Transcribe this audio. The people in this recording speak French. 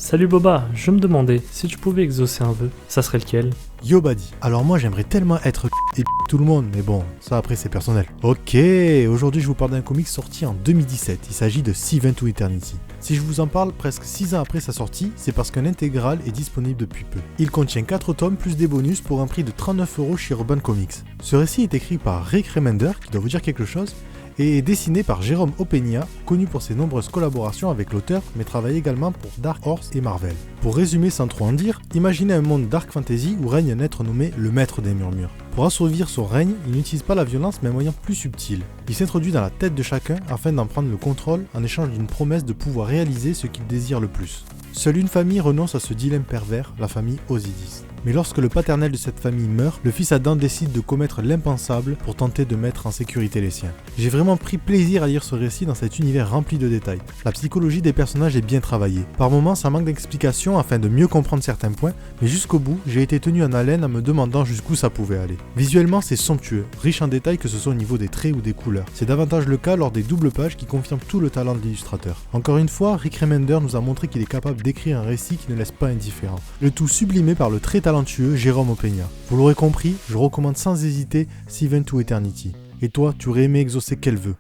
Salut Boba, je me demandais si tu pouvais exaucer un vœu, ça serait lequel? Yo Buddy, alors moi j'aimerais tellement être et tout le monde, mais bon, ça après c'est personnel. Ok, aujourd'hui je vous parle d'un comic sorti en 2017, il s'agit de Seven to Eternity. Si je vous en parle presque 6 ans après sa sortie, c'est parce qu'un intégral est disponible depuis peu. Il contient 4 tomes plus des bonus pour un prix de 39€ chez Urban Comics. Ce récit est écrit par Rick Remender, qui doit vous dire quelque chose, et est dessiné par Jérôme Opeña, connu pour ses nombreuses collaborations avec l'auteur, mais travaille également pour Dark Horse et Marvel. Pour résumer sans trop en dire, imaginez un monde dark fantasy où règne un être nommé le Maître des Murmures. Pour assouvir son règne, il n'utilise pas la violence mais un moyen plus subtil. Il s'introduit dans la tête de chacun afin d'en prendre le contrôle en échange d'une promesse de pouvoir réaliser ce qu'il désire le plus. Seule une famille renonce à ce dilemme pervers, la famille Osidis. Mais lorsque le paternel de cette famille meurt, le fils Adam décide de commettre l'impensable pour tenter de mettre en sécurité les siens. J'ai vraiment pris plaisir à lire ce récit dans cet univers rempli de détails. La psychologie des personnages est bien travaillée. Par moments, ça manque d'explications afin de mieux comprendre certains points, mais jusqu'au bout, j'ai été tenu en haleine en me demandant jusqu'où ça pouvait aller. Visuellement, c'est somptueux, riche en détails que ce soit au niveau des traits ou des couleurs. C'est davantage le cas lors des doubles pages qui confirment tout le talent de l'illustrateur. Encore une fois, Rick Remender nous a montré qu'il est capable d'écrire un récit qui ne laisse pas indifférent. Le tout sublimé par le très talentueux Jérôme Opeña. Vous l'aurez compris, je recommande sans hésiter Seven to Eternity. Et toi, tu aurais aimé exaucer quel vœu?